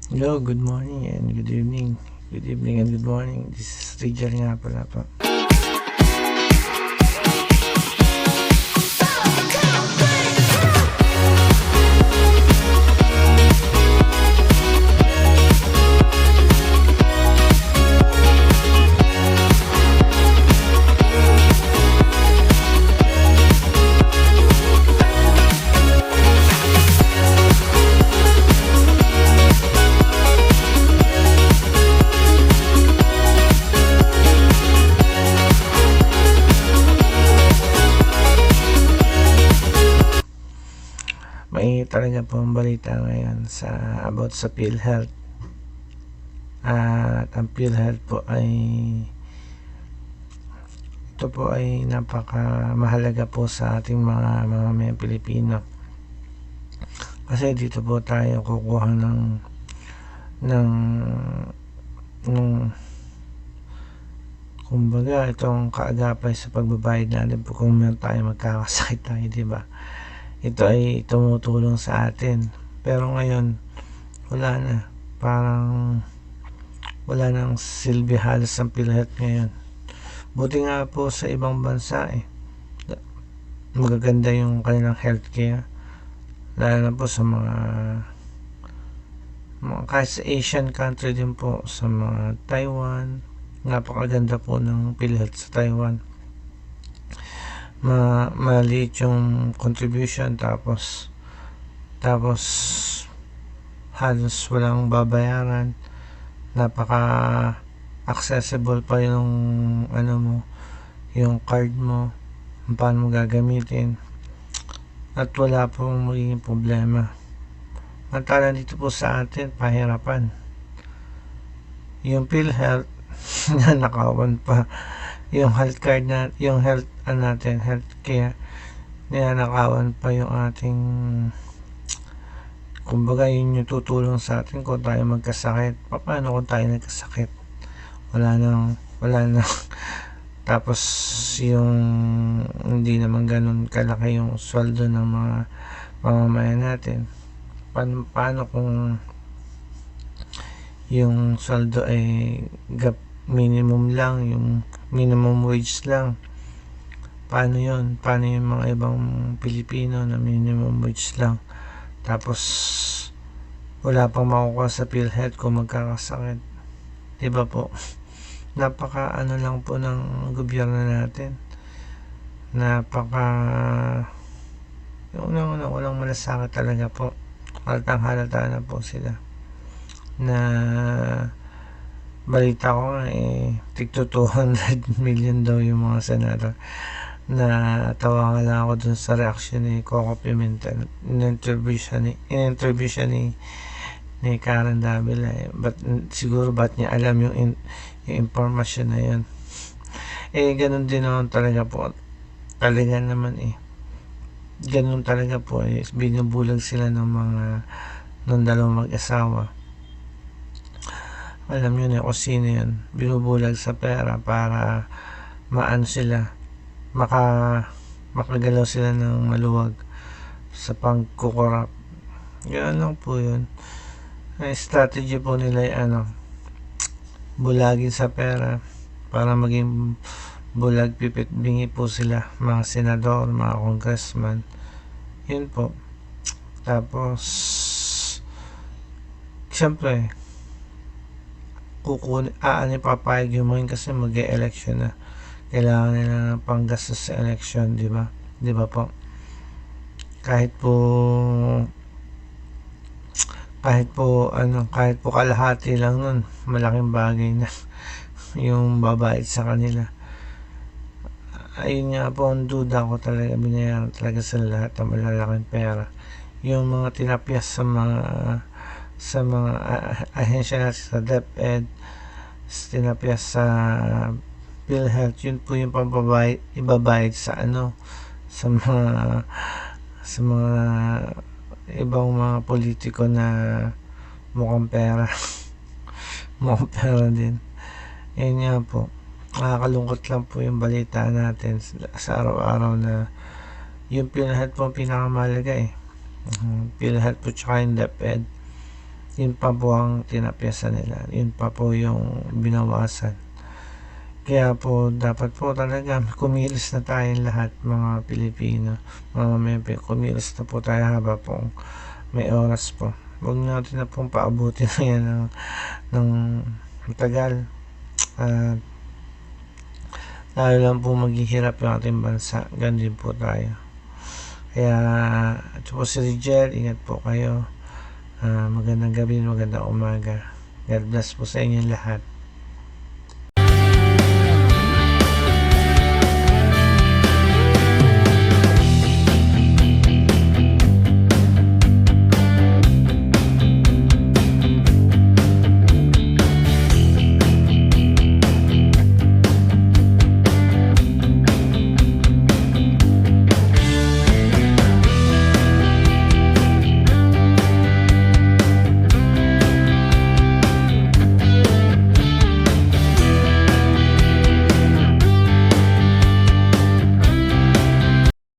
Hello, good morning and good evening. Good evening and good morning. This is Rijal nga pala po. May talaga pong balita ngayon about sa PhilHealth. At ang PhilHealth po ito po ay napakamahalaga po sa ating mga mamamayang Pilipino. Kasi dito po tayo kukuha ng kumbaga itong kaagapay sa pagbabayad natin po kung meron tayo magkakasakit tayo, di ba? Ito ay tumutulong sa atin. Pero ngayon, wala na. Parang wala nang silbi halos ang PhilHealth ngayon. Buti nga po sa ibang bansa magaganda yung kanilang healthcare. Lalo na po sa mga kahit sa Asian country din po, sa mga Taiwan. Napakaganda po ng PhilHealth sa Taiwan. Maliit yung contribution tapos halos walang babayaran, napaka accessible pa yung yung card mo, paano mo gagamitin, at wala pong magiging problema. Mantala dito po sa atin pahirapan yung PhilHealth na nakawan pa yung health card na, yung health natin, healthcare, ninanakawan pa yung ating, kumbaga yun yung tutulong sa atin kung tayo magkasakit. Paano kung tayo nagkasakit? Wala nang tapos yung hindi naman ganun kalaki yung sweldo ng mga mamamayan natin. Paano kung yung sweldo ay minimum lang, yung minimum wage lang? Paano yun? Paano yung mga ibang Pilipino na minimum wage lang, tapos wala pang makukuha sa PhilHealth kung magkakasakit? Diba po? Napaka lang po ng gobyerno natin. Yung walang malasakit talaga po. Halata na po sila. Na balita ko nga tigto 200 million daw yung mga senador. Na tawa nga lang ako dun sa reaction ni Coco Pimentel. In-interview siya ni Karen Davila. Siguro ba't niya alam yung impormasyon na yun? Ganun din naman talaga po. Talaga naman ganun talaga po. Binubulag sila ng dalawang mag-asawa. Alam nyo na kung sino yun. Binubulag sa pera para sila, makagalaw sila ng maluwag sa pangkukurap. Ganoon lang po yun. Strategy po nila bulagin sa pera para maging bulag, pipit bingi po sila, mga senador, mga congressman. Yun po. Tapos siyempre papayag yung mga kasi mag-e-election na, kailangan nila ng panggastos sa election, di ba po? Kahit po kalahati lang nun, malaking bagay na yung babayad sa kanila. Ayun nga po ang duda ko talaga, binayaran talaga sa lahat ng malalaking pera. Yung mga tinapyas sa mga ahensya natin sa DepEd, tinapyas sa PhilHealth, yun po yung ibabayad sa mga ibang mga politiko na mukhang pera mukhang pera din. Yun nga po, nakakalungkot lang po yung balita natin sa araw-araw na yung PhilHealth po pinakamahalaga PhilHealth po tsaka yung DepEd. yun pa po ang tinapyasan nila, yun pa po yung binawasan. Kaya po dapat po talaga kumilos na tayong lahat, mga Pilipino, mga member, kumilos na po tayo haba pong may oras po. Huwag natin na pong paabutin na yan ng matagal. Lalo lang po maghihirap yung ating bansa, ganun din po tayo. Kaya ito po si Rigel, ingat po kayo. Magandang gabi, magandang umaga. God bless po sa inyong lahat.